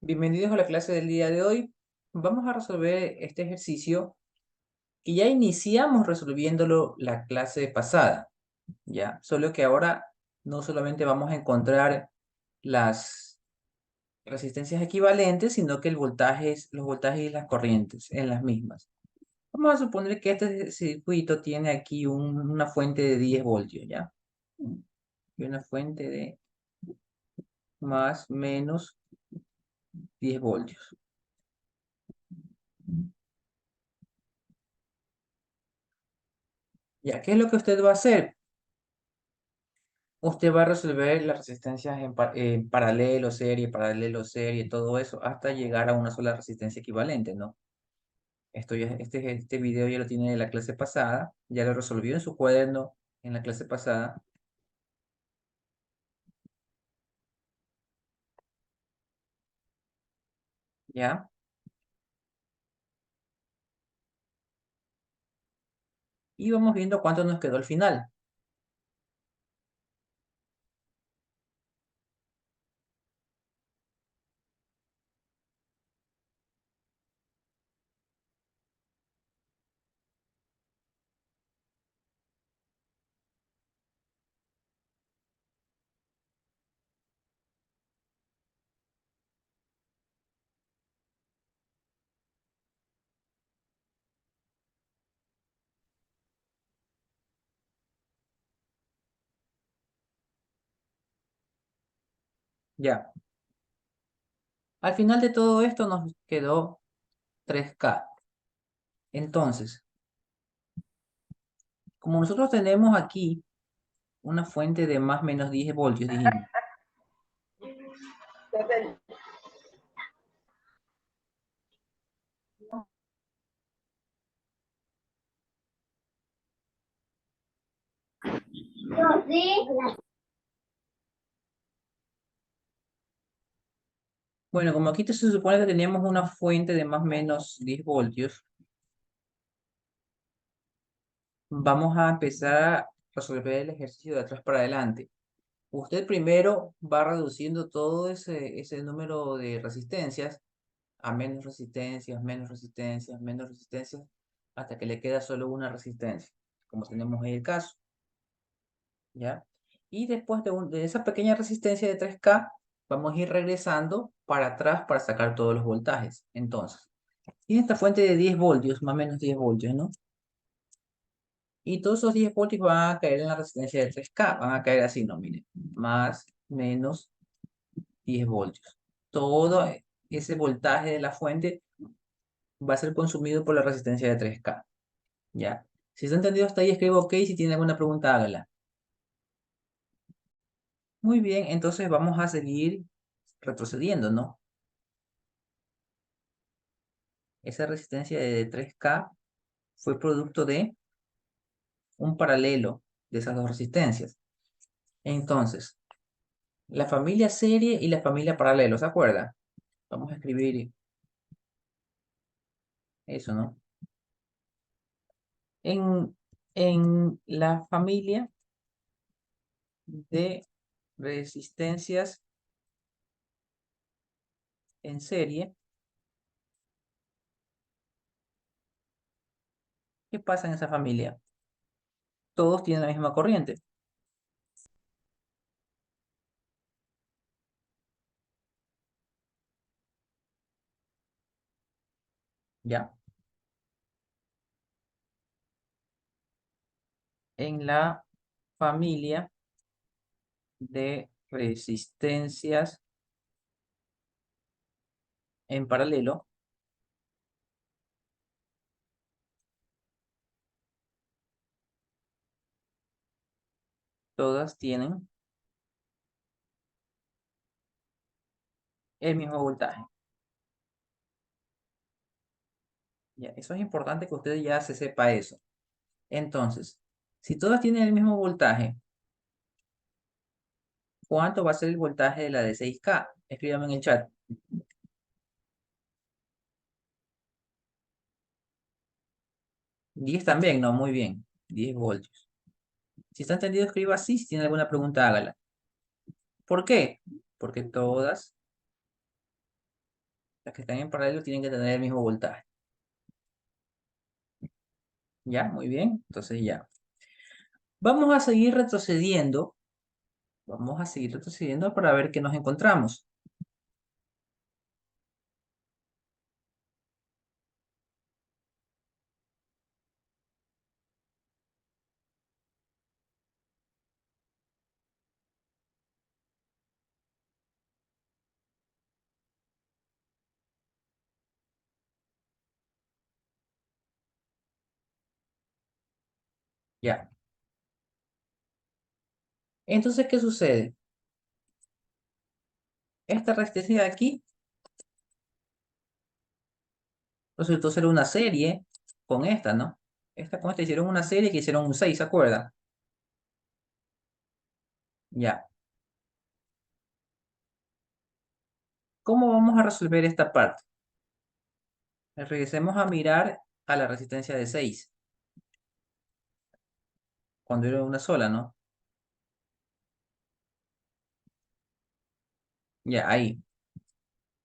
Bienvenidos a la clase del día de hoy. Vamos a resolver este ejercicio que ya iniciamos resolviéndolo la clase pasada, ¿ya? Solo que ahora no solamente vamos a encontrar las resistencias equivalentes, sino que los voltajes y las corrientes en las mismas. Vamos a suponer que este circuito tiene aquí una fuente de 10 voltios, ¿ya? Y una fuente de más menos 10 voltios. ¿Ya? ¿Qué es lo que usted va a hacer? Usted va a resolver las resistencias en paralelo, serie, todo eso, hasta llegar a una sola resistencia equivalente, ¿no? Este video ya lo tiene de la clase pasada, ya lo resolvió en su cuaderno en la clase pasada, ¿ya? Y vamos viendo cuánto nos quedó al final, ¿ya? Al final de todo esto nos quedó 3K. Entonces, como nosotros tenemos aquí una fuente de más o menos 10 voltios, dijimos, bueno, como aquí se supone que teníamos una fuente de más o menos 10 voltios, vamos a empezar a resolver el ejercicio de atrás para adelante. Usted primero va reduciendo todo ese número de resistencias a menos resistencias, menos resistencias, menos resistencias, hasta que le queda solo una resistencia, como tenemos en el caso, ¿ya? Y después de esa pequeña resistencia de 3K, vamos a ir regresando para atrás para sacar todos los voltajes. Entonces, tiene esta fuente de 10 voltios, más o menos 10 voltios, ¿no? Y todos esos 10 voltios van a caer en la resistencia de 3K, van a caer así, no, miren, más, menos 10 voltios. Todo ese voltaje de la fuente va a ser consumido por la resistencia de 3K, ¿ya? Si está entendido hasta ahí, escribo OK, si tiene alguna pregunta, hágala. Muy bien, entonces vamos a seguir retrocediendo, ¿no? Esa resistencia de 3K fue producto de un paralelo de esas dos resistencias. Entonces, la familia serie y la familia paralelo, ¿se acuerda? Vamos a escribir eso, ¿no? En la familia de resistencias en serie, ¿qué pasa en esa familia? Todos tienen la misma corriente, ¿ya? En la familia de resistencias en paralelo, todas tienen el mismo voltaje. ¿Ya? Eso es importante que usted ya se sepa eso. Entonces, si todas tienen el mismo voltaje, ¿cuánto va a ser el voltaje de la de 6K? Escríbame en el chat. 10 también, no, muy bien. 10 voltios. Si está entendido, escriba así. Si tiene alguna pregunta, hágala. ¿Por qué? Porque todas Las que están en paralelo tienen que tener el mismo voltaje. ¿Ya? Muy bien. Entonces ya. Vamos a seguir retrocediendo. Vamos a seguir retrocediendo para ver qué nos encontramos. Ya. Entonces, ¿qué sucede? Esta resistencia de aquí resultó ser una serie con esta, ¿no? Esta con esta hicieron una serie que hicieron un 6, ¿se acuerdan? Ya. ¿Cómo vamos a resolver esta parte? Regresemos a mirar a la resistencia de 6 cuando era una sola, ¿no? Ya, ahí.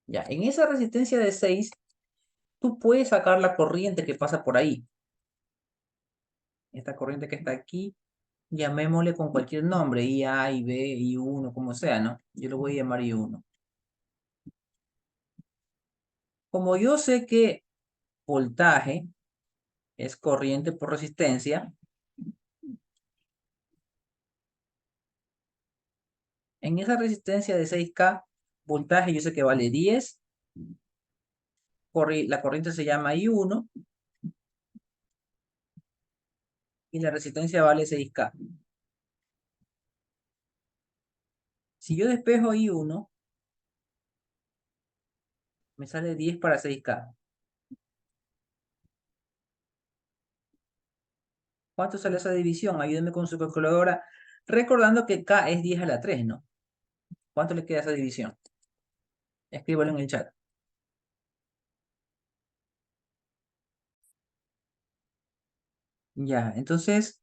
Ya, en esa resistencia de 6 tú puedes sacar la corriente que pasa por ahí. Esta corriente que está aquí, llamémosle con cualquier nombre, IA, IB, I1, como sea, ¿no? Yo lo voy a llamar I1. Como yo sé que voltaje es corriente por resistencia, en esa resistencia de 6K, voltaje yo sé que vale 10, la corriente se llama I1 y la resistencia vale 6K. Si yo despejo I1, me sale 10 para 6K. ¿Cuánto sale esa división? Ayúdenme con su calculadora, recordando que K es 10 a la 3, ¿no? ¿Cuánto le queda a esa división? Escríbalo en el chat. Ya, entonces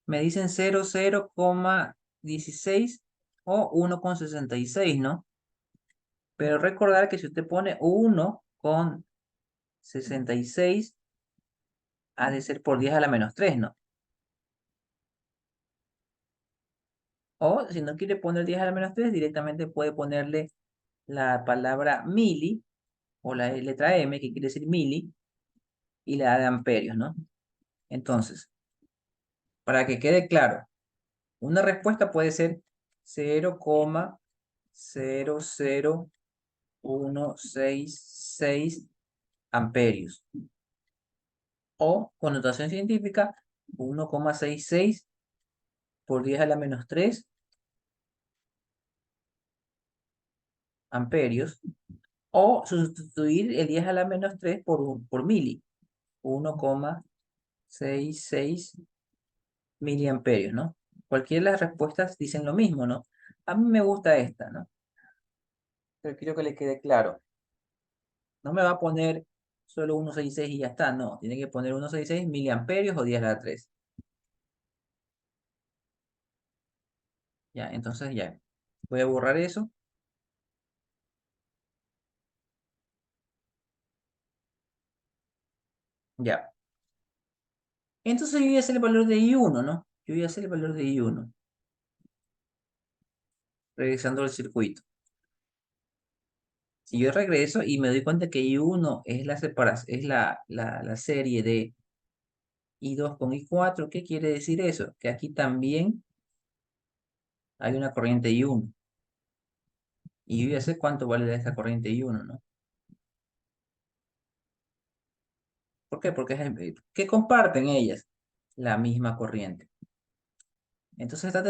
me dicen 0,16 o 1,66, ¿no? Pero recordar que si usted pone 1,66, ha de ser por 10 a la menos 3, ¿no? O si no quiere poner 10 a la menos 3, directamente puede ponerle la palabra mili o la letra M, que quiere decir mili, y la A de amperios, ¿no? Entonces, para que quede claro, una respuesta puede ser 0,00166 amperios. O, con notación científica, 1,66 por 10 a la menos 3 amperios. O sustituir el 10 a la menos 3 por mili. 1,66 miliamperios, ¿no? Cualquiera de las respuestas dicen lo mismo, ¿no? A mí me gusta esta, ¿no? Pero quiero que le quede claro. No me va a poner solo 1,66 y ya está, no. Tiene que poner 1,66 miliamperios o 10 a la 3. Ya, entonces ya. Voy a borrar eso. Ya. Entonces yo voy a hacer el valor de I1, ¿no? Yo voy a hacer el valor de I1. Regresando al circuito. Si yo regreso y me doy cuenta que I1 es la separación, es la serie de I2 con I4, ¿qué quiere decir eso? Que aquí también hay una corriente I1. Y yo ya sé cuánto vale esta corriente I1, ¿no? ¿Por qué? Porque ¿qué comparten ellas? La misma corriente. Entonces está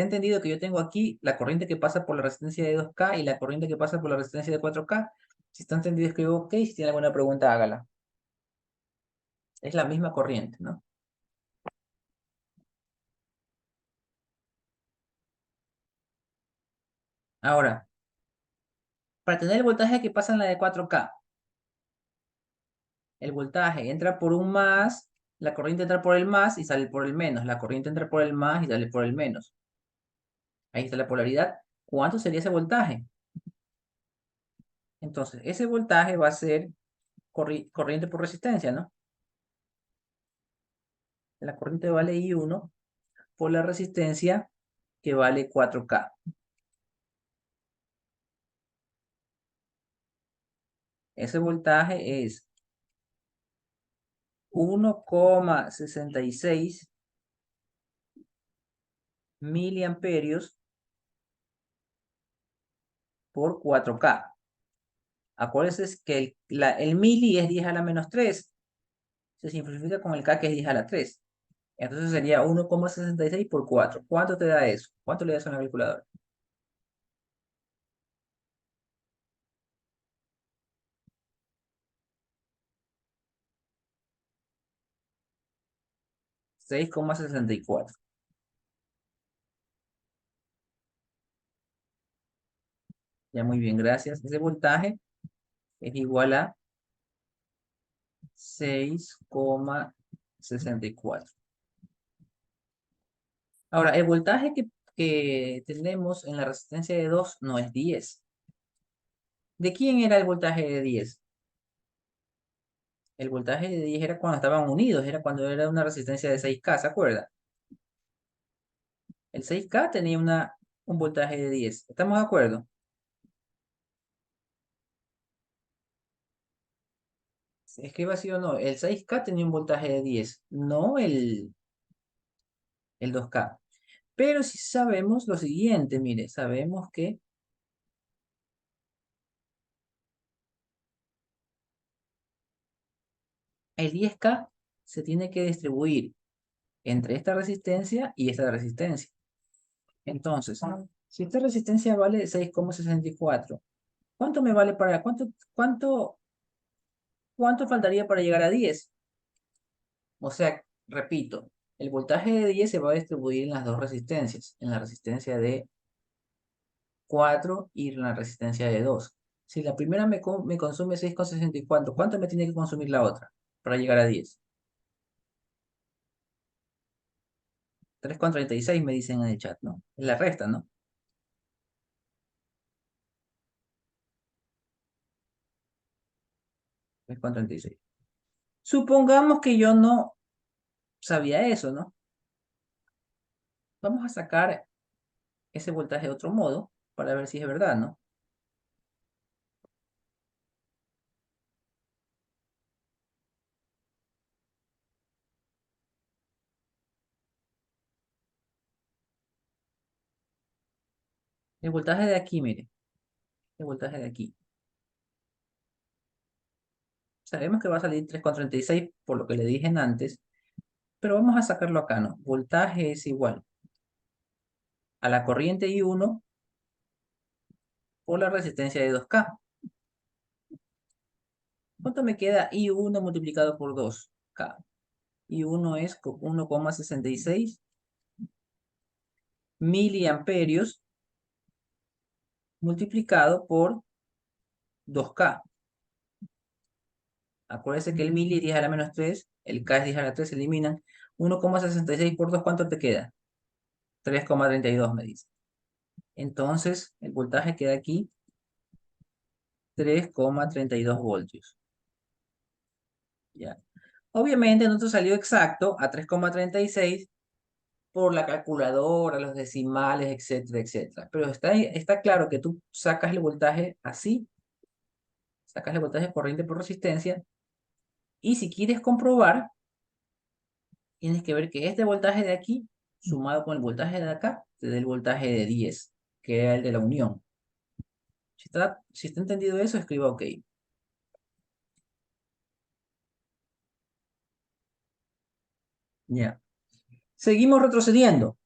entendido que yo tengo aquí la corriente que pasa por la resistencia de 2K y la corriente que pasa por la resistencia de 4K. Si está entendido, escribo OK. Si tiene alguna pregunta, hágala. Es la misma corriente, ¿no? Ahora, para tener el voltaje que pasa en la de 4K, el voltaje entra por un más, la corriente entra por el más y sale por el menos. La corriente entra por el más y sale por el menos. Ahí está la polaridad. ¿Cuánto sería ese voltaje? Entonces, ese voltaje va a ser corriente por resistencia, ¿no? La corriente vale I1 por la resistencia que vale 4K. Ese voltaje es 1,66 miliamperios por 4K. Acuérdense que el mili es 10 a la menos 3. Se simplifica con el K que es 10 a la 3. Entonces sería 1,66 por 4. ¿Cuánto te da eso? ¿Cuánto le das a una calculadora? 6,64. Ya muy bien, gracias. Ese voltaje es igual a 6,64. Ahora, el voltaje que tenemos en la resistencia de 2 no es 10. ¿De quién era el voltaje de 10? El voltaje de 10 era cuando estaban unidos, era cuando era una resistencia de 6K, ¿se acuerda? El 6K tenía un voltaje de 10. ¿Estamos de acuerdo? Escriba sí o no. El 6K tenía un voltaje de 10, no el 2K. Pero si sabemos lo siguiente, mire, sabemos que el 10K se tiene que distribuir entre esta resistencia y esta resistencia. Entonces, si esta resistencia vale 6,64, ¿cuánto me vale cuánto faltaría para llegar a 10? O sea, repito, el voltaje de 10 se va a distribuir en las dos resistencias, en la resistencia de 4 y en la resistencia de 2. Si la primera me consume 6,64, ¿cuánto me tiene que consumir la otra para llegar a 10? 3,36 me dicen en el chat, ¿no? Es la resta, ¿no? 3,36. Supongamos que yo no sabía eso, ¿no? Vamos a sacar ese voltaje de otro modo para ver si es verdad, ¿no? El voltaje de aquí, mire, el voltaje de aquí. Sabemos que va a salir 3,36 por lo que le dije antes, pero vamos a sacarlo acá, ¿no? Voltaje es igual a la corriente I1 por la resistencia de 2K. ¿Cuánto me queda I1 multiplicado por 2K? I1 es 1,66 miliamperios multiplicado por 2K. Acuérdense que el mili es 10 a la menos 3, el K es 10 a la 3, se eliminan. 1,66 por 2, ¿cuánto te queda? 3,32 me dice. Entonces, el voltaje queda aquí 3,32 voltios. ¿Ya? Obviamente no te salió exacto a 3,36 por la calculadora, los decimales, etcétera, etcétera. Pero está claro que tú sacas el voltaje así, sacas el voltaje corriente por resistencia, y si quieres comprobar, tienes que ver que este voltaje de aquí, sumado con el voltaje de acá, te da el voltaje de 10, que era el de la unión. Si está entendido eso, escriba OK. Ya. Seguimos retrocediendo.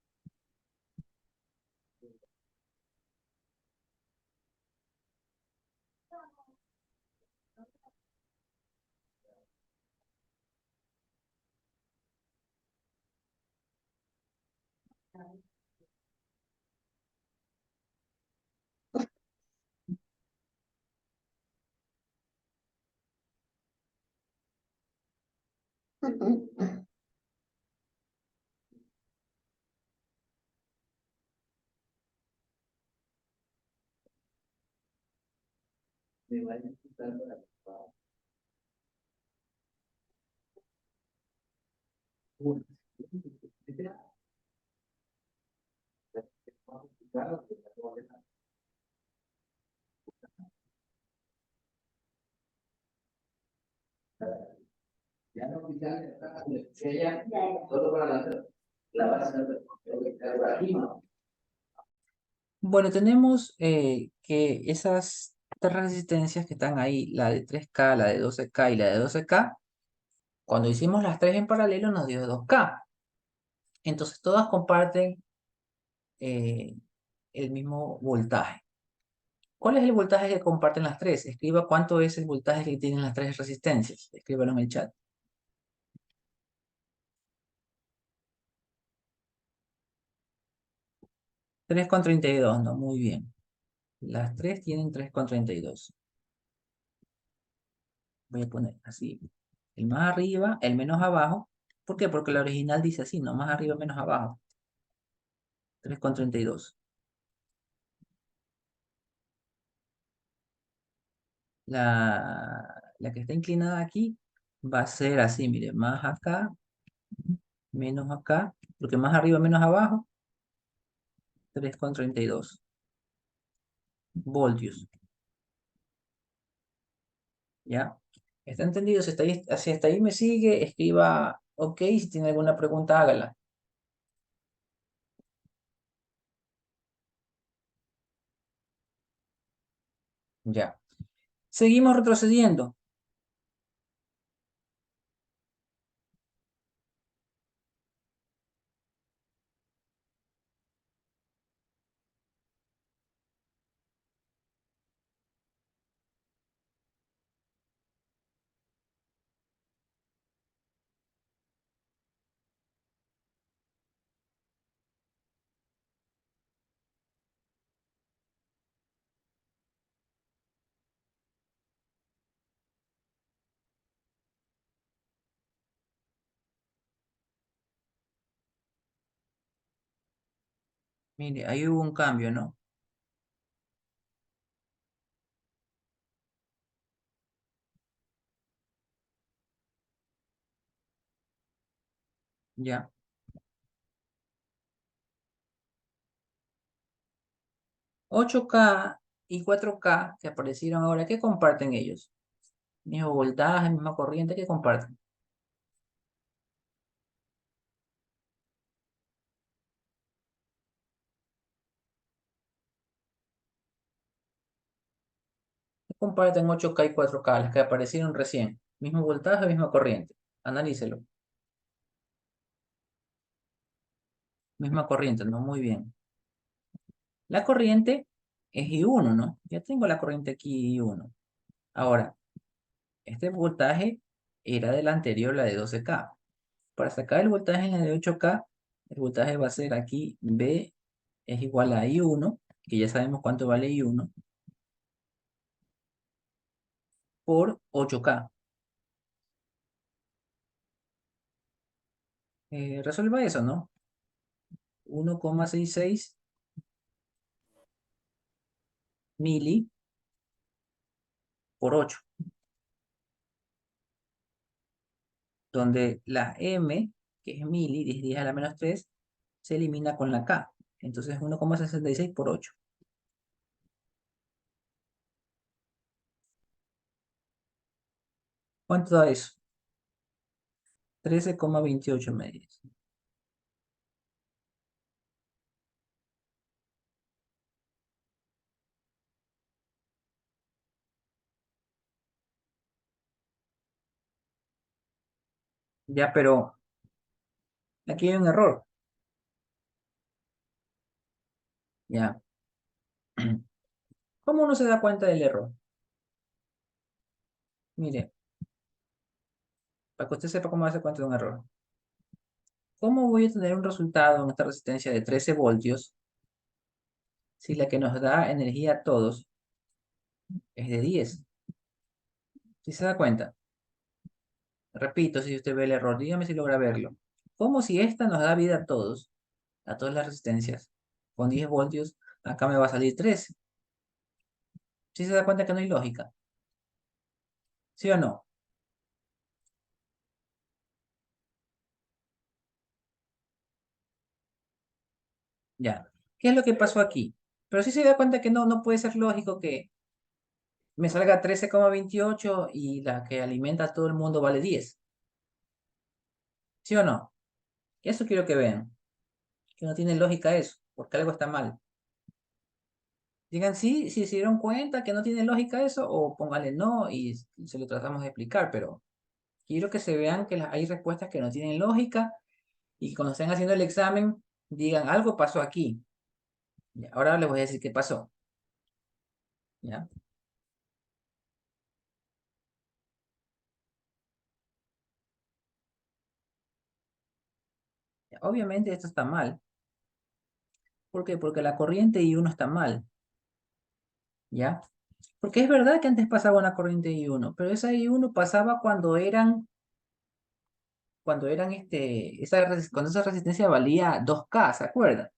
Bueno, tenemos que esas tres resistencias que están ahí, la de 3K, la de 12K y la de 12K, cuando hicimos las tres en paralelo nos dio 2K. Entonces todas comparten eh, el mismo voltaje. ¿Cuál es el voltaje que comparten las tres? Escriba cuánto es el voltaje que tienen las tres resistencias. Escríbalo en el chat. 3,32, ¿no? Muy bien. Las tres tienen 3,32. Voy a poner así. El más arriba, el menos abajo. ¿Por qué? Porque la original dice así, ¿no? Más arriba, menos abajo. 3,32. La que está inclinada aquí va a ser así, mire, más acá, menos acá, porque más arriba, menos abajo, 3,32 voltios, ¿ya? ¿Está entendido? Si hasta ahí me sigue, escriba OK, si tiene alguna pregunta, hágala, ya. Seguimos retrocediendo, mire, ahí hubo un cambio, ¿no? Ya. 8K y 4K que aparecieron ahora, ¿qué comparten ellos? Mismo voltaje, misma corriente, ¿qué comparten? ¿Qué comparten 8K y 4K, las que aparecieron recién? Mismo voltaje, misma corriente. Analícelo. Misma corriente, ¿no? Muy bien. La corriente es I1, ¿no? Ya tengo la corriente aquí I1. Ahora, este voltaje era del anterior, la de 12K. Para sacar el voltaje en la de 8K, el voltaje va a ser aquí B es igual a I1, que ya sabemos cuánto vale I1, por 8K. Resuelva eso, ¿no? 1,66 mili por 8, donde la M, que es mili, 10 a la menos 3, se elimina con la K. Entonces 1,66 por 8. ¿Cuánto da eso? 13,28 medios. Ya, pero aquí hay un error. Ya. ¿Cómo uno se da cuenta del error? Mire, para que usted sepa cómo darse cuenta de un error. ¿Cómo voy a tener un resultado en esta resistencia de 13 voltios si la que nos da energía a todos es de 10? ¿Sí se da cuenta? Repito, si usted ve el error, dígame si logra verlo. ¿Cómo si esta nos da vida a todas las resistencias? Con 10 voltios, acá me va a salir 13. ¿Sí se da cuenta que no hay lógica? ¿Sí o no? Ya. ¿Qué es lo que pasó aquí? Pero sí se da cuenta que no puede ser lógico que me salga 13,28 y la que alimenta a todo el mundo vale 10. ¿Sí o no? Eso quiero que vean, que no tiene lógica eso, porque algo está mal. Digan sí, si se dieron cuenta que no tiene lógica eso, o póngale no y se lo tratamos de explicar, pero quiero que se vean que hay respuestas que no tienen lógica y que cuando estén haciendo el examen digan algo pasó aquí. Ya, ahora les voy a decir qué pasó. ¿Ya? Obviamente esto está mal. ¿Por qué? Porque la corriente I1 está mal. ¿Ya? Porque es verdad que antes pasaba una corriente I1, pero esa I1 pasaba cuando esa resistencia valía 2K, ¿se acuerdan?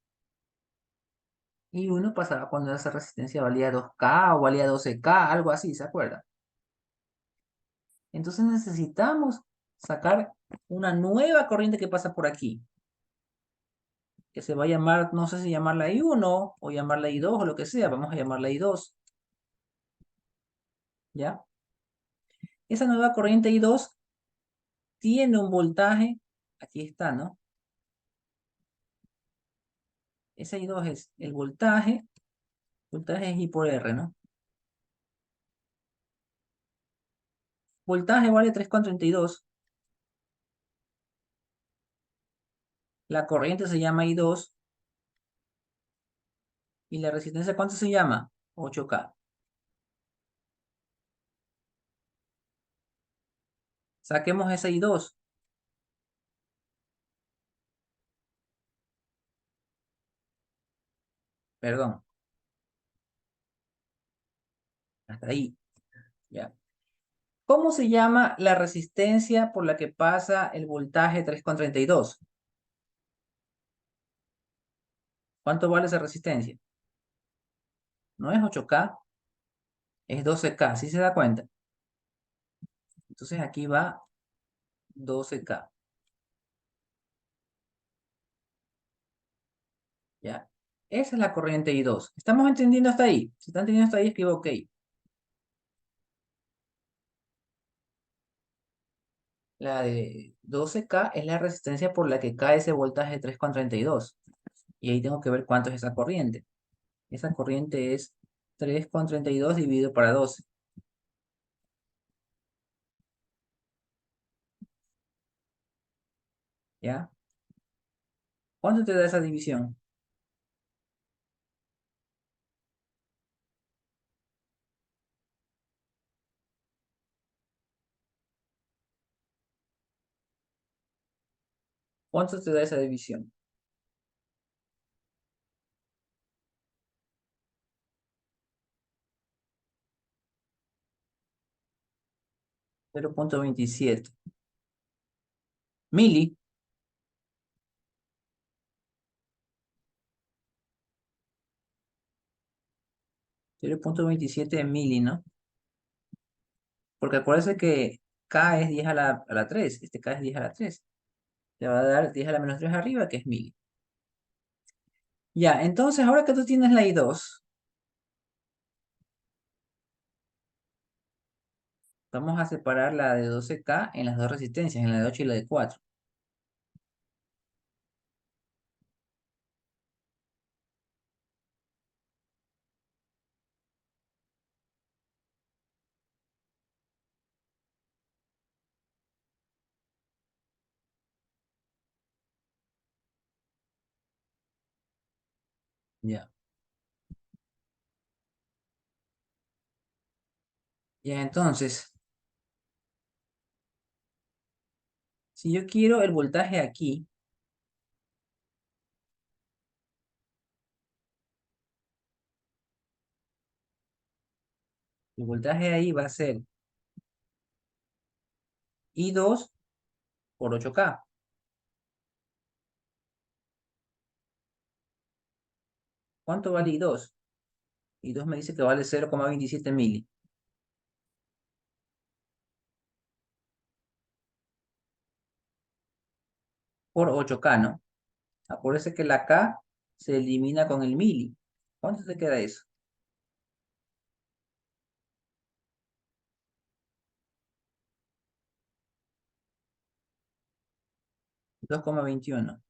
I1 pasaba cuando esa resistencia valía 2K o valía 12K, algo así, ¿se acuerdan? Entonces necesitamos sacar una nueva corriente que pasa por aquí, que se va a llamar, no sé si llamarla I1 o llamarla I2 o lo que sea, vamos a llamarla I2, ¿ya? Esa nueva corriente I2 tiene un voltaje, aquí está, ¿no? Ese I2 es el voltaje es I por R, ¿no? Voltaje vale 3,32, la corriente se llama I2 y la resistencia, ¿cuánto se llama? 8K. Saquemos ese I2, perdón, hasta ahí, ¿ya? ¿Cómo se llama la resistencia por la que pasa el voltaje 3,32? ¿Cuánto vale esa resistencia? No es 8K, es 12K, ¿sí se da cuenta? Entonces aquí va 12K, ¿ya? Esa es la corriente I2. ¿Estamos entendiendo hasta ahí? Si están entendiendo hasta ahí, escribo OK. La de 12K es la resistencia por la que cae ese voltaje 3,32. Y ahí tengo que ver cuánto es esa corriente. Esa corriente es 3,32 dividido para 12, ¿ya? ¿Cuánto te da esa división? ¿Cuánto te da esa división? 0,27. Mili, 0,27 mili, ¿no? Porque acuérdense que K es 10 a la 3. Este K es 10 a la 3. Te va a dar 10 a la menos 3 arriba, que es mili. Ya, entonces ahora que tú tienes la I2, vamos a separar la de 12K en las dos resistencias, en la de 8 y la de 4. Ya. Ya, entonces, si yo quiero el voltaje aquí, el voltaje ahí va a ser I2 por 8K. ¿Cuánto vale I2? I2 me dice que vale 0,27 mili. por 8K, ¿no? Acuérdese que la K se elimina con el mili. ¿Cuánto te queda eso? 2,21.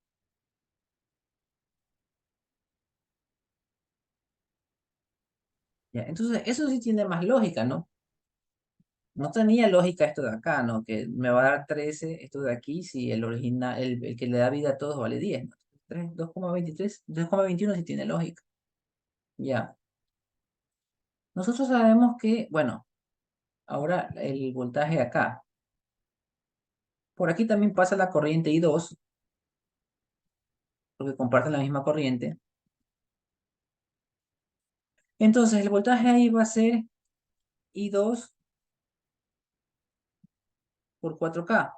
Ya, entonces, eso sí tiene más lógica, ¿no? No tenía lógica esto de acá, ¿no? Que me va a dar 13 esto de aquí si el original, el que le da vida a todos vale 10, ¿no? 2,23, 2,21 sí tiene lógica. Ya. Nosotros sabemos que, bueno, ahora el voltaje acá. Por aquí también pasa la corriente I2, porque comparten la misma corriente. Entonces, el voltaje ahí va a ser I2 por 4K.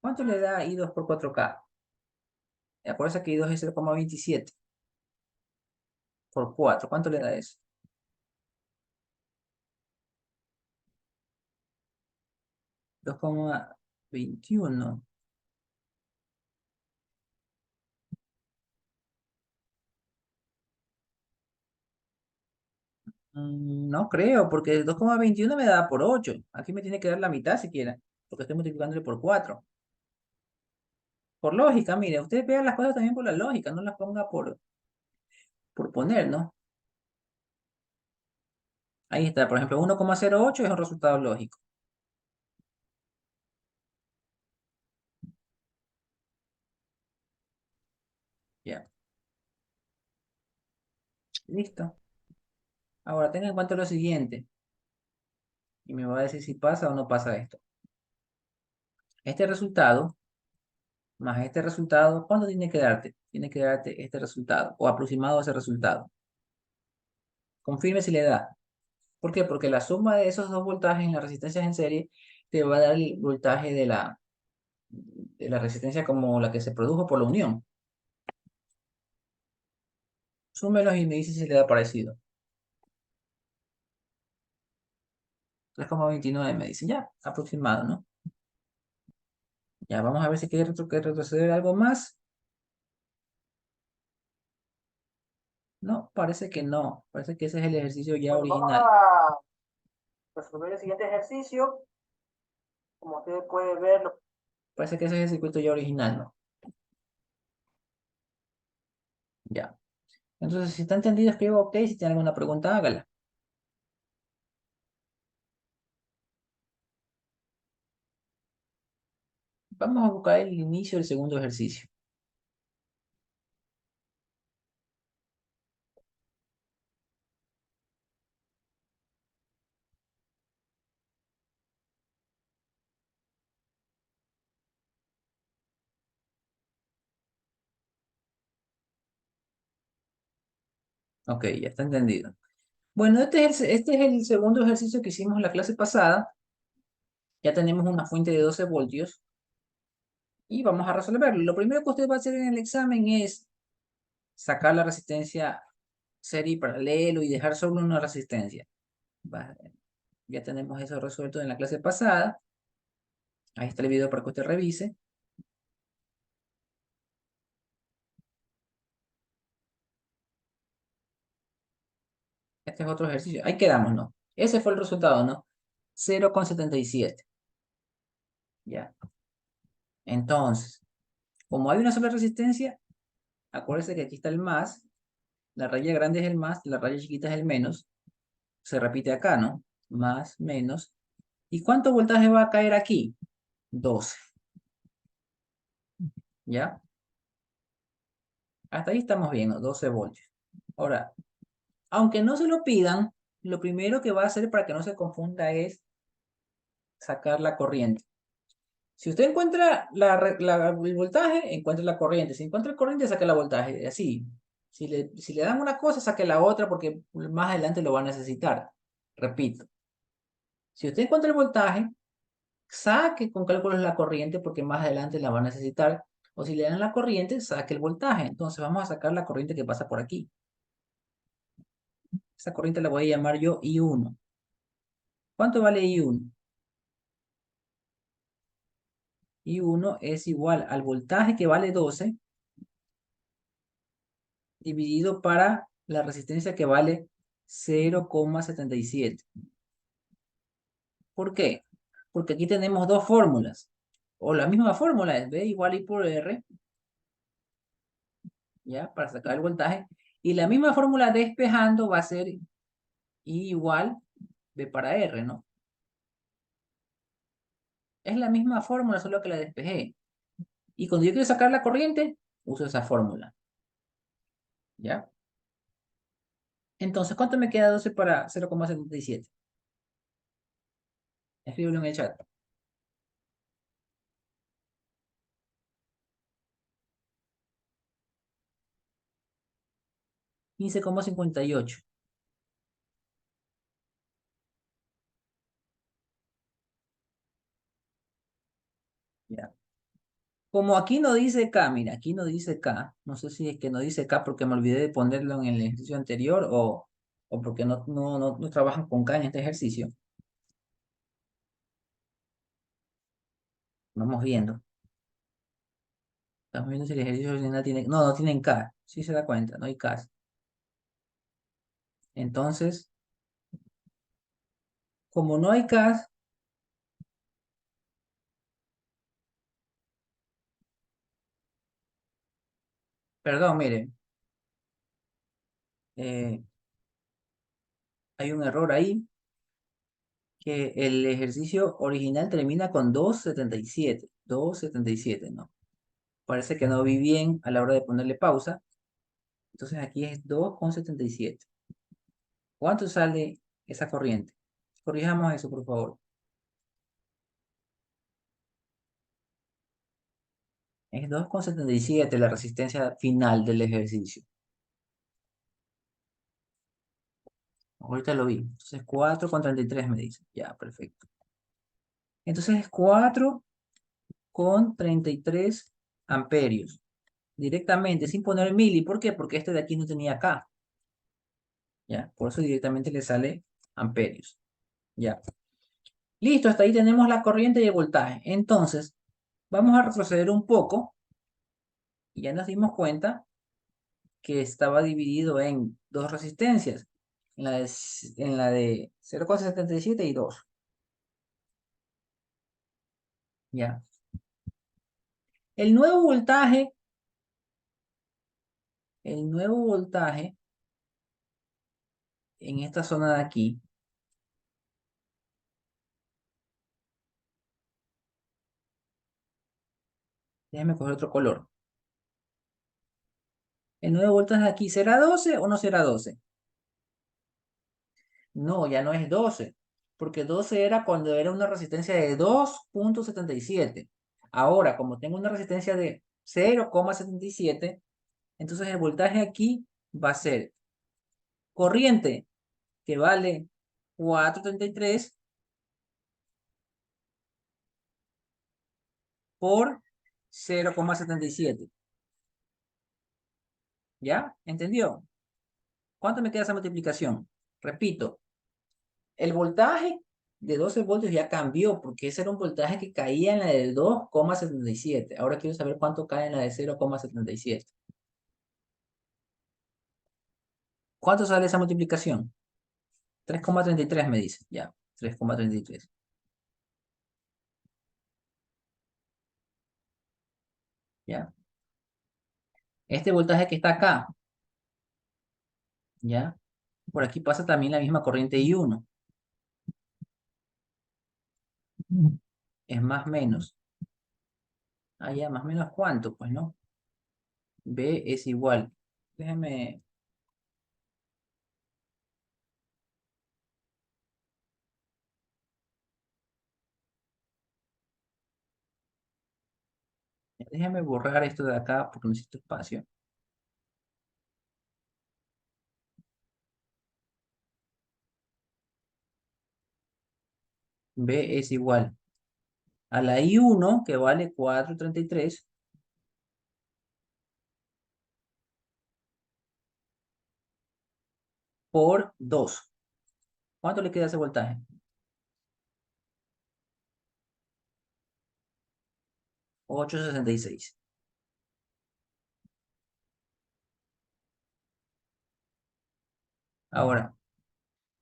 ¿Cuánto le da I2 por 4K? Acuérdense que I2 es 0,27 por 4. ¿Cuánto le da eso? 2,21. No creo, porque 2,21 me da por 8. Aquí me tiene que dar la mitad siquiera, porque estoy multiplicándole por 4. Por lógica, mire, usted vea las cosas también por la lógica, no las ponga por poner, ¿no? Ahí está, por ejemplo, 1,08 es un resultado lógico. Ya, listo. Ahora tenga en cuenta lo siguiente, y me va a decir si pasa o no pasa esto. Este resultado, más este resultado, ¿cuánto tiene que darte? Tiene que darte este resultado, o aproximado a ese resultado. Confirme si le da. ¿Por qué? Porque la suma de esos dos voltajes en las resistencias en serie te va a dar el voltaje de la resistencia como la que se produjo por la unión. Súmelos y me dice si le da parecido. 3,29 me dice, ya, aproximado, ¿no? Ya, vamos a ver si quiere retroceder algo más. No, parece que no. Parece que ese es el ejercicio ya bueno, original. Vamos a resolver el siguiente ejercicio. Como usted puede verlo. Parece que ese es el circuito ya original, ¿no? Ya. Entonces, si está entendido, escribo OK. Si tiene alguna pregunta, hágala. Vamos a buscar el inicio del segundo ejercicio. OK, ya está entendido. Bueno, este es el segundo ejercicio que hicimos la clase pasada. Ya tenemos una fuente de 12 voltios y vamos a resolverlo. Lo primero que usted va a hacer en el examen es sacar la resistencia serie y paralelo y dejar solo una resistencia. Ya tenemos eso resuelto en la clase pasada. Ahí está el video para que usted revise. Este es otro ejercicio. Ahí quedamos, ¿no? Ese fue el resultado, ¿no? 0,77. Ya. Entonces, como hay una sola resistencia, acuérdense que aquí está el más. La raya grande es el más, la raya chiquita es el menos. Se repite acá, ¿no? Más, menos. ¿Y cuánto voltaje va a caer aquí? 12. ¿Ya? Hasta ahí estamos bien, ¿no? 12 voltios. Ahora, aunque no se lo pidan, lo primero que va a hacer para que no se confunda es sacar la corriente. Si usted encuentra el voltaje, encuentra la corriente. Si encuentra la corriente, saque la voltaje. Así. Si le dan una cosa, saque la otra porque más adelante lo va a necesitar. Repito. Si usted encuentra el voltaje, saque con cálculos la corriente porque más adelante la va a necesitar. O si le dan la corriente, saque el voltaje. Entonces vamos a sacar la corriente que pasa por aquí. Esa corriente la voy a llamar yo I1. ¿Cuánto vale I1? I1 es igual al voltaje que vale 12 dividido para la resistencia que vale 0,77. ¿Por qué? Porque aquí tenemos dos fórmulas. O la misma fórmula es V igual I por R, ¿ya? Para sacar el voltaje. Y la misma fórmula despejando va a ser I igual V para R, ¿no? Es la misma fórmula, solo que la despejé. Y cuando yo quiero sacar la corriente, uso esa fórmula, ¿ya? Entonces, ¿cuánto me queda 12 para 0,77? Escríbelo en el chat. 15,58. ¿Ya? Como aquí no dice K, mira, aquí no dice K. No sé si es que no dice K porque me olvidé de ponerlo en el ejercicio anterior o porque no trabajan con K en este ejercicio. Vamos viendo. Estamos viendo si el ejercicio original tiene... No, no tienen K. Sí se da cuenta, no hay K. Entonces, como no hay K, perdón, miren, eh, hay un error ahí, que el ejercicio original termina con 2,77. 2,77, ¿no? Parece que no vi bien a la hora de ponerle pausa. Entonces aquí es 2,77. ¿Cuánto sale esa corriente? Corrijamos eso, por favor. Es 2,77 la resistencia final del ejercicio. Ahorita lo vi. Entonces 4,33 me dice. Ya, perfecto. Entonces es 4,33 amperios. Directamente, sin poner mili. ¿Por qué? Porque este de aquí no tenía K. Ya, por eso directamente le sale amperios. Ya. Listo, hasta ahí tenemos la corriente y el voltaje. Entonces, vamos a retroceder un poco y ya nos dimos cuenta que estaba dividido en dos resistencias, en la de 0,77 y 2. Ya. El nuevo voltaje, el nuevo voltaje en esta zona de aquí, déjame coger otro color. El nuevo voltaje de aquí, ¿será 12 o no será 12? No, ya no es 12, porque 12 era cuando era una resistencia de 2,77. Ahora, como tengo una resistencia de 0,77, entonces el voltaje aquí va a ser corriente, que vale 4,33 por 0,77. ¿Ya? ¿Entendió? ¿Cuánto me queda esa multiplicación? Repito, el voltaje de 12 voltios ya cambió porque ese era un voltaje que caía en la de 2,77. Ahora quiero saber cuánto cae en la de 0,77. ¿Cuánto sale esa multiplicación? 3,33 me dice. Ya, 3,33. ¿Ya? Este voltaje que está acá, ¿ya? Por aquí pasa también la misma corriente I1. Es más menos. Ah, ya, más menos cuánto, pues, ¿no? B es igual. Déjeme, déjeme borrar esto de acá porque necesito espacio. B es igual a la I1, que vale 4,33, por 2. ¿Cuánto le queda ese voltaje? 866. Ahora,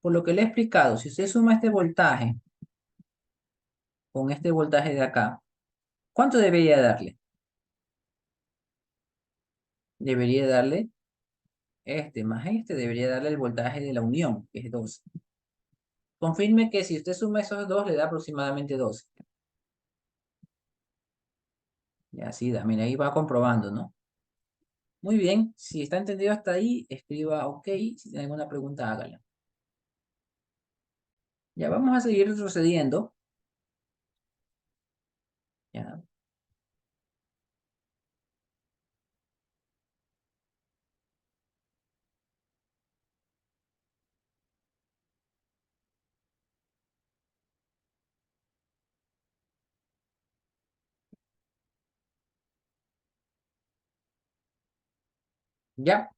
por lo que le he explicado, si usted suma este voltaje con este voltaje de acá, ¿cuánto debería darle? Debería darle este más este, debería darle el voltaje de la unión, que es 12. Confirme que si usted suma esos dos, le da aproximadamente 12. Y así da, mira, ahí va comprobando, ¿no? Muy bien, si está entendido hasta ahí, escriba OK. Si tiene alguna pregunta, hágala. Ya vamos a seguir retrocediendo. Ya, ya.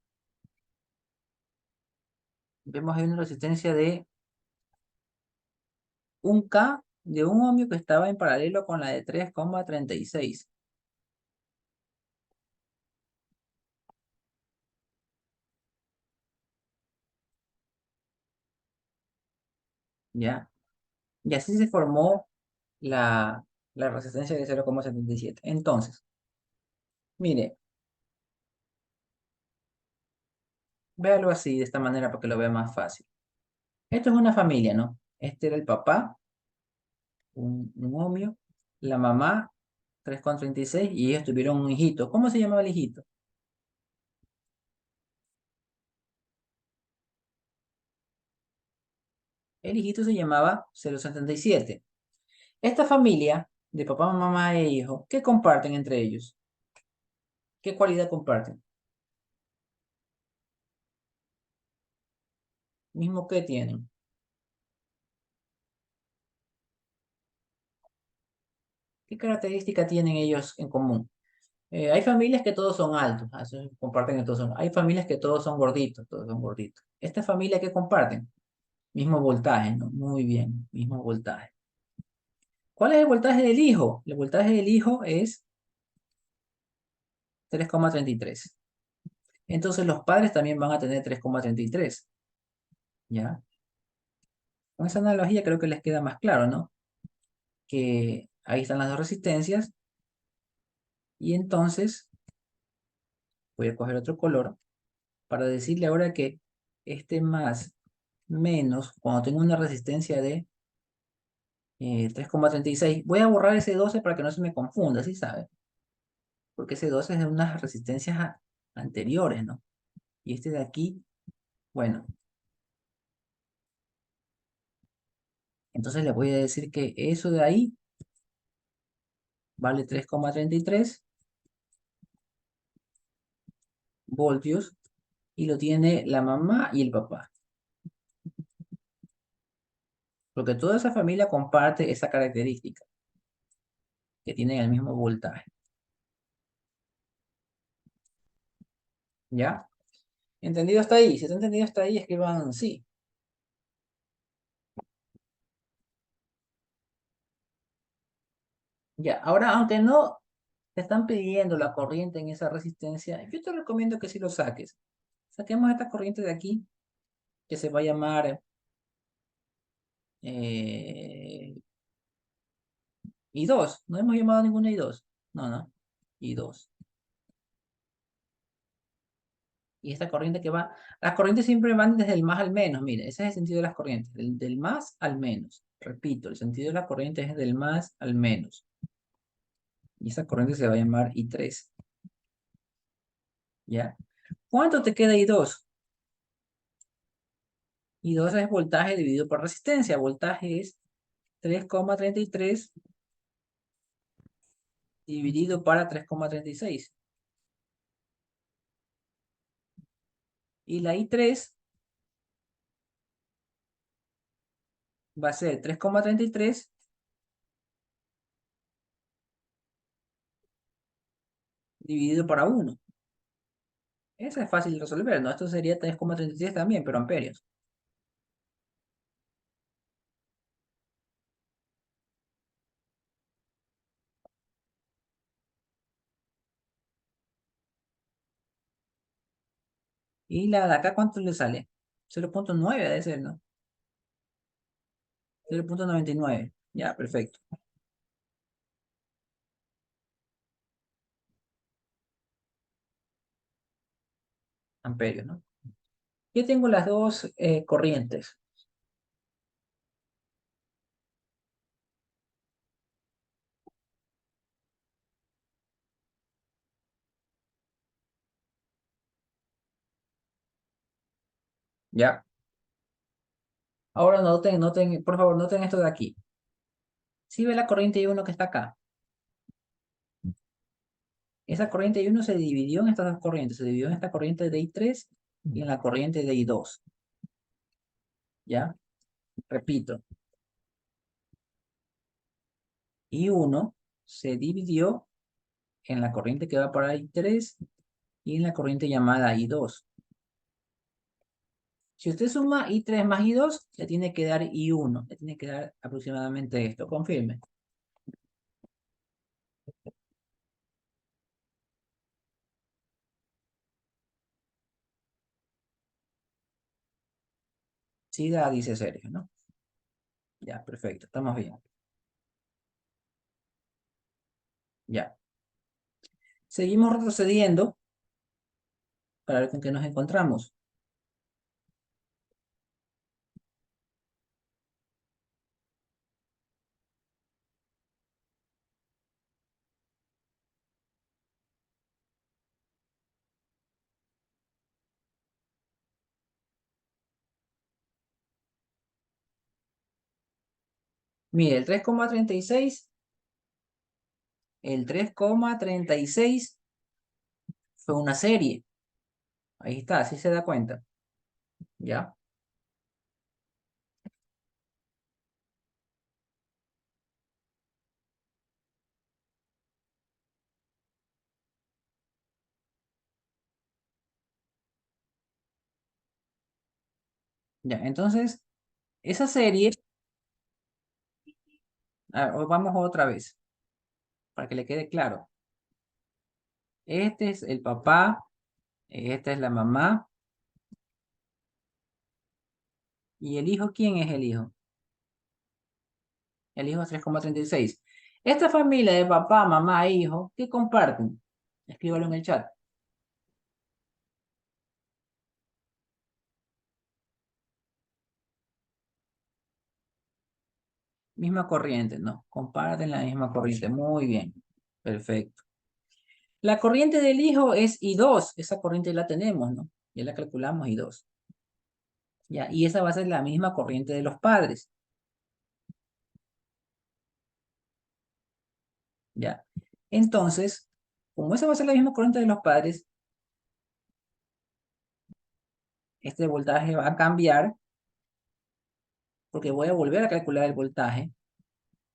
Vemos ahí una resistencia de 1K de un ohmio que estaba en paralelo con la de 3,36. ¿Ya? Y así se formó la resistencia de 0,77. Entonces, mire, véalo así, de esta manera, para que lo vea más fácil. Esto es una familia, ¿no? Este era el papá, un ohmio, la mamá, 3,36, y ellos tuvieron un hijito. ¿Cómo se llamaba el hijito? El hijito se llamaba 0,77. Esta familia de papá, mamá e hijo, ¿qué comparten entre ellos? ¿Qué cualidad comparten? Mismo que tienen. ¿Qué característica tienen ellos en común? Hay familias que todos son altos, eso comparten que todos son. Hay familias que todos son gorditos, todos son gorditos. ¿Esta familia qué comparten? Mismo voltaje, ¿no? Muy bien, mismo voltaje. ¿Cuál es el voltaje del hijo? El voltaje del hijo es 3,33. Entonces los padres también van a tener 3,33. ¿Ya? Con esa analogía creo que les queda más claro, ¿no? Que ahí están las dos resistencias y entonces voy a coger otro color para decirle ahora que este más menos, cuando tengo una resistencia de 3,36, voy a borrar ese 12 para que no se me confunda, ¿sí sabe? Porque ese 12 es de unas resistencias anteriores, ¿no? Y este de aquí, bueno, entonces le voy a decir que eso de ahí vale 3,33 voltios y lo tiene la mamá y el papá. Porque toda esa familia comparte esa característica, que tienen el mismo voltaje. ¿Ya? ¿Entendido hasta ahí? Si está entendido hasta ahí, escriban sí. Ya, ahora, aunque no te están pidiendo la corriente en esa resistencia, yo te recomiendo que sí lo saques. Saquemos esta corriente de aquí, que se va a llamar eh, I2. No hemos llamado ninguna I2. No, no. I2. Y esta corriente que va, las corrientes siempre van desde el más al menos. Mire, ese es el sentido de las corrientes, del más al menos. Repito, el sentido de la corriente es del más al menos. Y esa corriente se va a llamar I3. ¿Ya? ¿Cuánto te queda I2? I2 es voltaje dividido por resistencia. Voltaje es 3,33 dividido para 3,36. Y la I3 va a ser 3,33 dividido para 1. Esa es fácil de resolver, ¿no? Esto sería 3,36 también, pero amperios. Y la de acá, ¿cuánto le sale? 0,9 debe ser, ¿no? 0,99. Ya, perfecto. Amperios, ¿no? Yo tengo las dos corrientes. Ya. Ahora noten, por favor, noten esto de aquí. Si ve la corriente I1 que está acá. Esa corriente I1 se dividió en estas dos corrientes. Se dividió en esta corriente de I3 y en la corriente de I2. ¿Ya? Repito. I1 se dividió en la corriente que va para I3 y en la corriente llamada I2. Si usted suma I3 más I2, le tiene que dar I1. Le tiene que dar aproximadamente esto. Confirme. Sí da, dice Sergio, ¿no? Ya, perfecto. Estamos bien. Ya. Seguimos retrocediendo para ver con qué nos encontramos. Mire, el tres coma treinta y seis fue una serie. Ahí está, así se da cuenta. ¿Ya? Ya, entonces, esa serie, vamos otra vez, para que le quede claro. Este es el papá, esta es la mamá, y el hijo, ¿quién es el hijo? El hijo es 3,36. Esta familia de papá, mamá e hijo, ¿qué comparten? Escríbalo en el chat. Misma corriente, ¿no? Comparten la misma corriente. Muy bien. Perfecto. La corriente del hijo es I2. Esa corriente la tenemos, ¿no? Ya la calculamos I2. Ya, y esa va a ser la misma corriente de los padres. Ya. Entonces, como esa va a ser la misma corriente de los padres, este voltaje va a cambiar porque voy a volver a calcular el voltaje.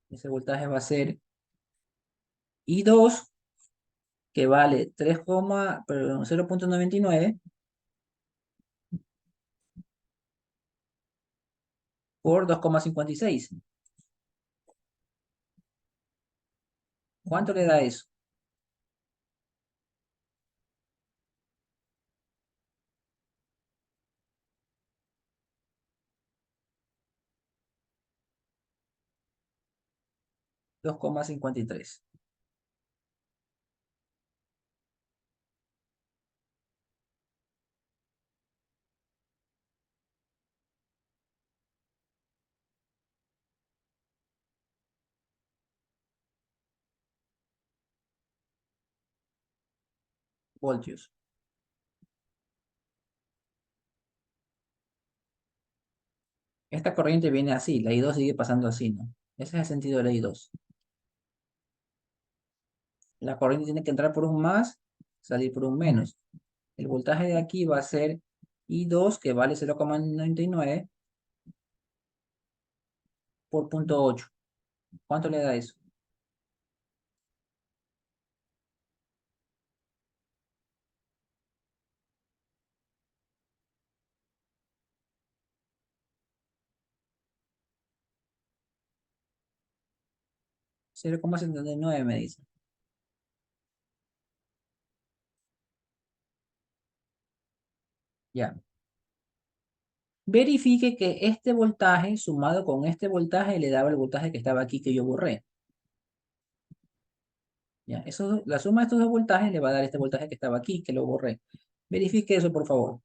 Ese voltaje va a ser I2, que vale 0,99 por 2,56. ¿Cuánto le da eso? 2,53 voltios. Esta corriente viene así, la I2 sigue pasando así, ¿no? Ese es el sentido de la I2. La corriente tiene que entrar por un más, salir por un menos. El voltaje de aquí va a ser I2, que vale 0,99 por 0,8. ¿Cuánto le da eso? 0,79 me dice. Ya. Verifique que este voltaje sumado con este voltaje le daba el voltaje que estaba aquí que yo borré. Ya. La suma de estos dos voltajes le va a dar este voltaje que estaba aquí que lo borré. Verifique eso, por favor.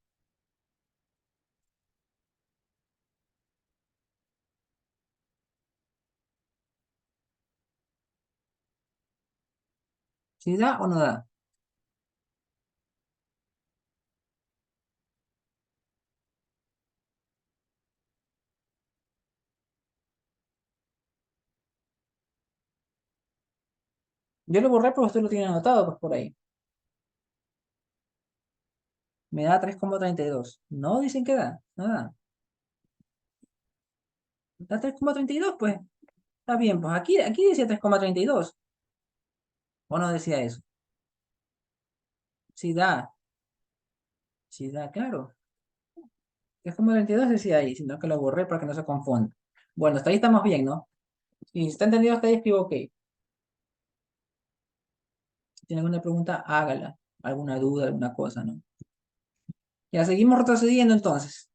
¿Sí da o no da? Yo lo borré porque usted lo tiene anotado pues, por ahí. Me da 3,32. No dicen que da. No da. Da 3,32 pues. Está bien, pues aquí decía 3,32. ¿O no decía eso? Sí da. Sí da, claro. 3,32 decía ahí, sino que lo borré para que no se confunda. Bueno, hasta ahí estamos bien, ¿no? Si está entendido hasta ahí, escribo OK. Si tiene alguna pregunta, hágala. Alguna duda, alguna cosa, ¿no? Ya seguimos retrocediendo entonces.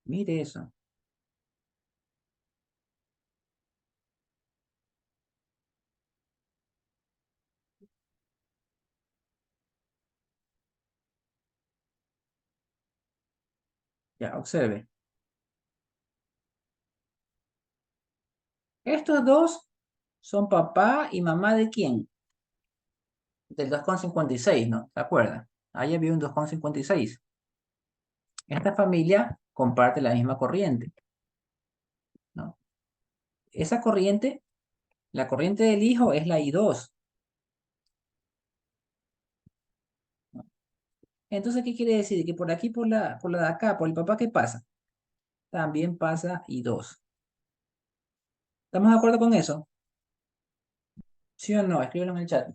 Mire eso. Ya, observe. Estos dos son papá y mamá de quién? Del 2,56, ¿no? ¿Se acuerdan? Ahí había un 2,56. Esta familia comparte la misma corriente, ¿no? Esa corriente, la corriente del hijo es la I2, ¿no? Entonces, ¿qué quiere decir? Que por aquí, por la de acá, por el papá, ¿qué pasa? También pasa I2. ¿Estamos de acuerdo con eso? ¿Sí o no? Escríbelo en el chat.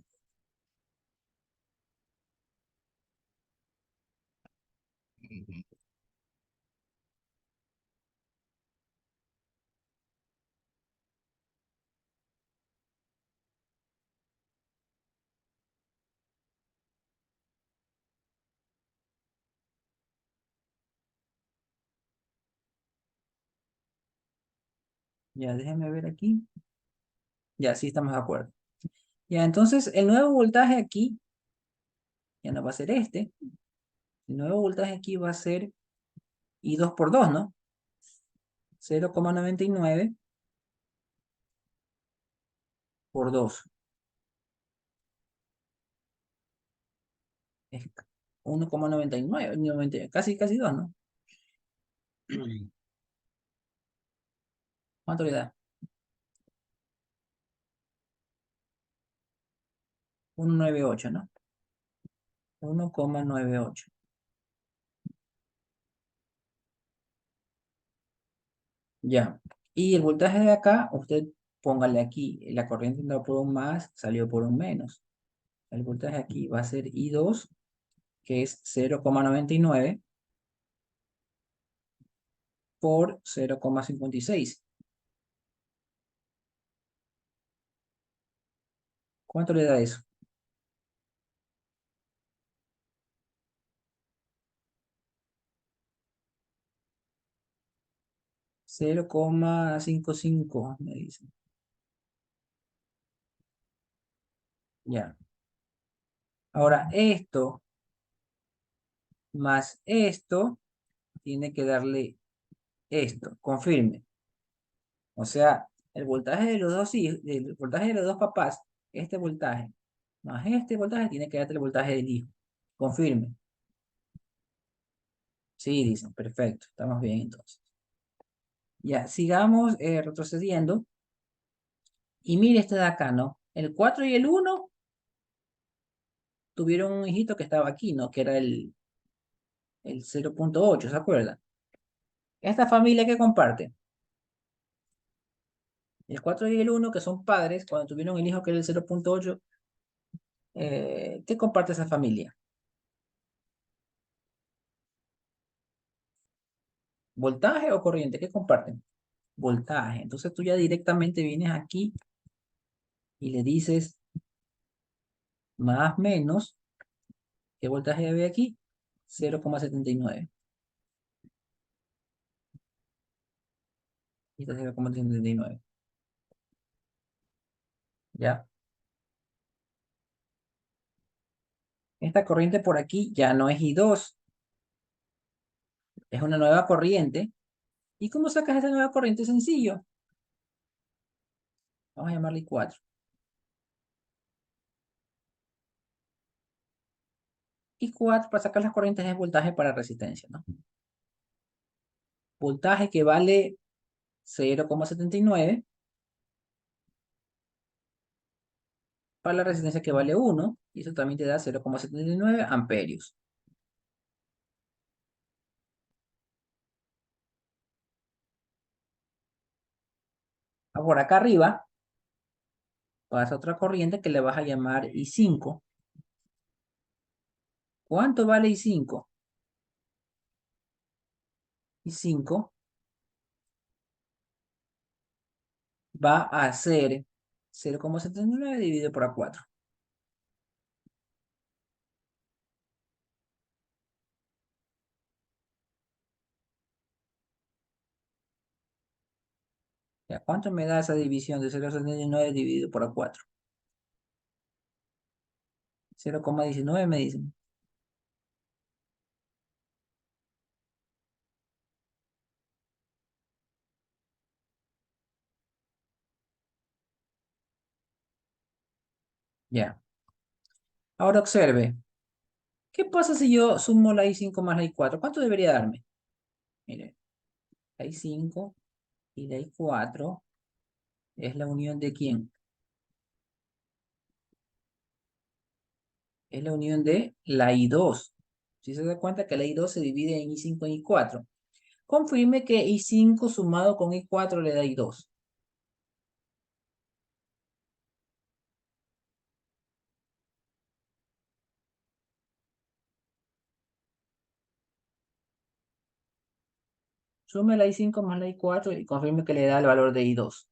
Ya, déjenme ver aquí. Ya, sí estamos de acuerdo. Ya, entonces el nuevo voltaje aquí ya no va a ser este. El nuevo voltaje aquí va a ser I2 por 2, ¿no? 0,99 por 2. Es 1,99, casi 2, ¿no? ¿Cuánto le da? 1,98, ¿no? 1,98. Ya. Y el voltaje de acá, usted póngale aquí, la corriente entró por un más, salió por un menos. El voltaje aquí va a ser I2, que es 0,99 por 0,56. ¿Cuánto le da eso? 0,55, me dicen. Ya. Ahora, esto más esto tiene que darle esto. Confirme. O sea, el voltaje de los dos hijos, el voltaje de los dos papás, este voltaje, más este voltaje tiene que darte el voltaje del hijo. Confirme. Sí, dicen, perfecto, estamos bien entonces. Ya, sigamos retrocediendo. Y mire este de acá, ¿no? El 4 y el 1 tuvieron un hijito que estaba aquí, ¿no? Que era el 0,8, ¿se acuerdan? Esta familia que comparte, el 4 y el 1 que son padres, cuando tuvieron el hijo que era el 0,8, ¿Qué comparte esa familia? ¿Voltaje o corriente? ¿Qué comparten? Voltaje. Entonces tú ya directamente vienes aquí y le dices más menos, ¿qué voltaje había aquí? 0,79. Y está 0,79. ¿Ya? Esta corriente por aquí ya no es I2, es una nueva corriente. ¿Y cómo sacas esa nueva corriente? Sencillo. Vamos a llamarle I4. I4 para sacar las corrientes es voltaje para resistencia, ¿no? Voltaje que vale 0,79 para la resistencia que vale 1, y eso también te da 0,79 amperios. Por acá arriba pasa otra corriente que le vas a llamar I5. ¿Cuánto vale I5? I5 va a ser 0,79 dividido por A4. ¿Ya? ¿Cuánto me da esa división de 0,79 dividido por A4? 0,19 me dicen. Ya. Ahora observe. ¿Qué pasa si yo sumo la I5 más la I4? ¿Cuánto debería darme? Mire, la I5 y la I4 es la unión de ¿quién? Es la unión de la I2. Si se da cuenta que la I2 se divide en I5 y I4. Confirme que I5 sumado con I4 le da I2. Sume la I5 más la I4 y confirme que le da el valor de I2.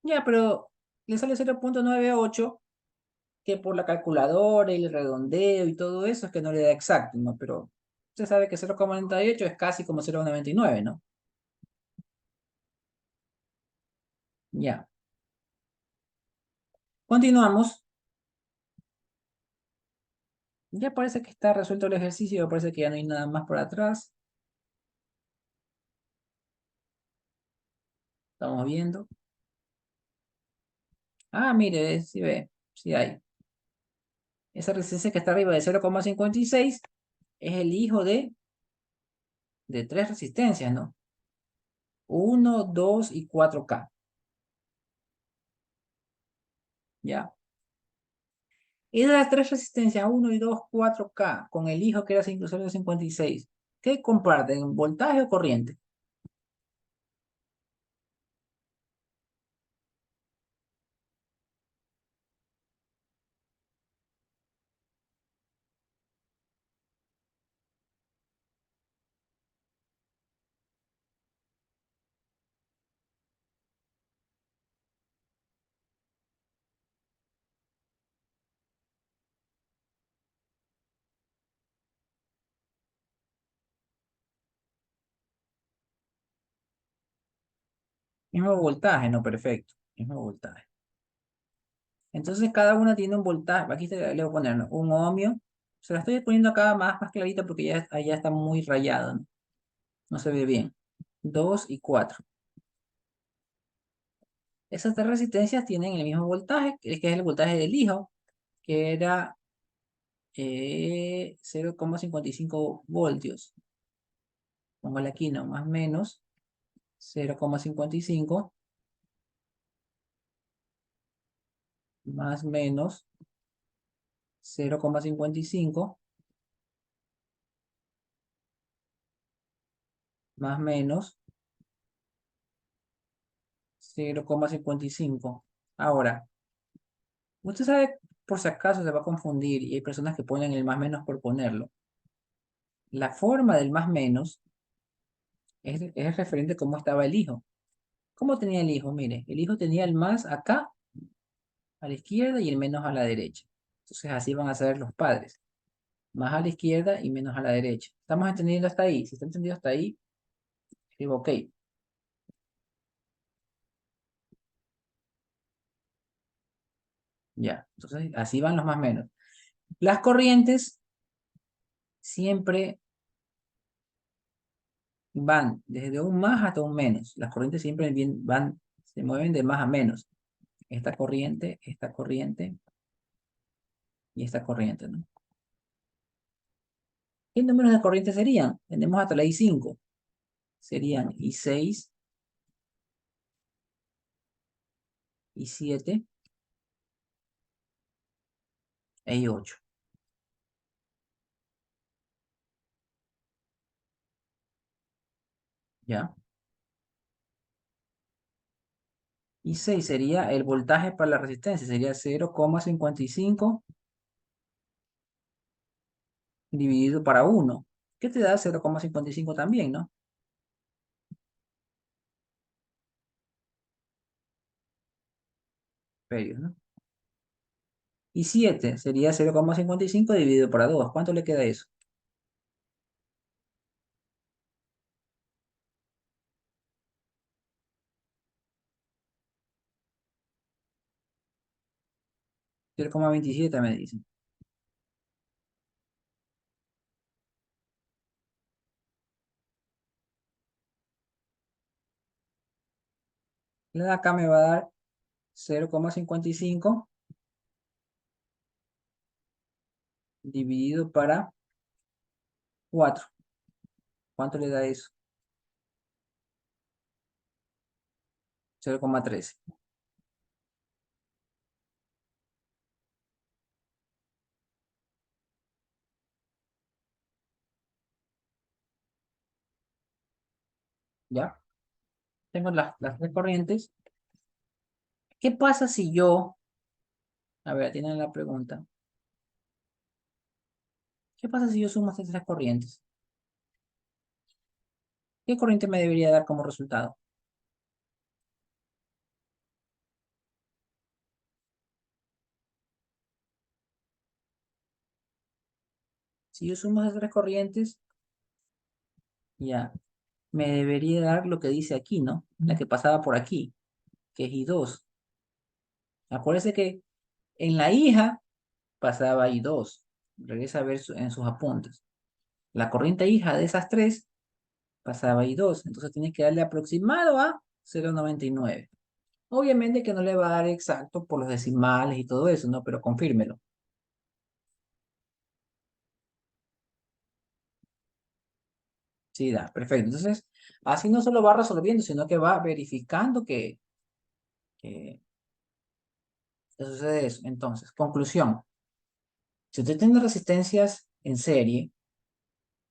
Ya, pero le sale 0,98, que por la calculadora y el redondeo y todo eso es que no le da exacto, ¿no? Pero usted sabe que 0,98 es casi como 0,99, ¿no? Ya. Continuamos. Ya parece que está resuelto el ejercicio, parece que ya no hay nada más por atrás. Estamos viendo. Ah, mire, sí ve, sí hay. Esa resistencia que está arriba de 0,56 es el hijo de tres resistencias, ¿no? 1, 2 y 4K. ¿Ya? Y de las tres resistencias, 1 y 2, 4K, con el hijo que era 0,56, ¿qué comparten? ¿Voltaje o corriente? Mismo voltaje, no, perfecto. Mismo voltaje. Entonces cada una tiene un voltaje. Aquí le voy a poner, ¿no? Un ohmio. Se la estoy poniendo acá más clarita porque ya está muy rayado, ¿no? No se ve bien. 2 y 4. Esas tres resistencias tienen el mismo voltaje, que es el voltaje del hijo, que era 0,55 voltios. Póngale aquí, no, más menos 0,55 más menos 0,55 más menos 0,55. Ahora, usted sabe, por si acaso se va a confundir y hay personas que ponen el más menos por ponerlo. La forma del más menos es referente a cómo estaba el hijo. ¿Cómo tenía el hijo? Mire, el hijo tenía el más acá a la izquierda y el menos a la derecha. Entonces así van a ser los padres. Más a la izquierda y menos a la derecha. ¿Estamos entendiendo hasta ahí? Si está entendido hasta ahí, digo ok. Ya. Entonces así van los más menos. Las corrientes siempre van desde un más hasta un menos. Las corrientes siempre van, se mueven de más a menos. Esta corriente y esta corriente, ¿no? ¿Qué números de corriente serían? Tenemos hasta la I5. Serían I6, I7 e I8. ¿Ya? I6 sería el voltaje para la resistencia. Sería 0,55 dividido para 1. ¿Qué te da 0,55 también, no? Amperios, ¿no? Y 7 sería 0,55 dividido para 2. ¿Cuánto le queda eso? 0,27 me dicen. La de acá me va a dar 0,55 dividido para 4. ¿Cuánto le da eso? 0,13. ¿Ya? Tengo las tres corrientes. ¿Qué pasa si yo, a ver, tienen la pregunta, ¿qué pasa si yo sumo estas tres corrientes? ¿Qué corriente me debería dar como resultado? Si yo sumo esas tres corrientes, ya, me debería dar lo que dice aquí, ¿no? La que pasaba por aquí, que es I2. Acuérdense que en la hija pasaba I2. Regresa a ver en sus apuntes. La corriente hija de esas tres pasaba I2. Entonces tiene que darle aproximado a 0,99. Obviamente que no le va a dar exacto por los decimales y todo eso, ¿no? Pero confírmelo. Sí, da, perfecto. Entonces, así no solo va resolviendo, sino que va verificando que sucede eso. Entonces, conclusión. Si usted tiene resistencias en serie,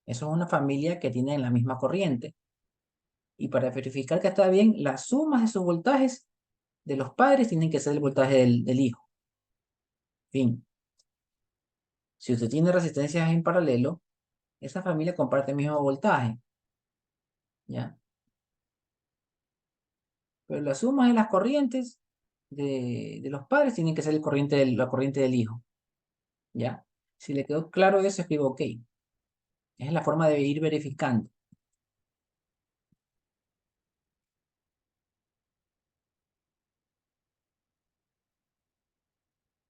eso es una familia que tiene la misma corriente. Y para verificar que está bien, las sumas de sus voltajes de los padres tienen que ser el voltaje del hijo. Fin. Si usted tiene resistencias en paralelo, esa familia comparte el mismo voltaje. ¿Ya? Pero las sumas de las corrientes de los padres tienen que ser la corriente del hijo. ¿Ya? Si le quedó claro eso, escribo OK. Esa es la forma de ir verificando.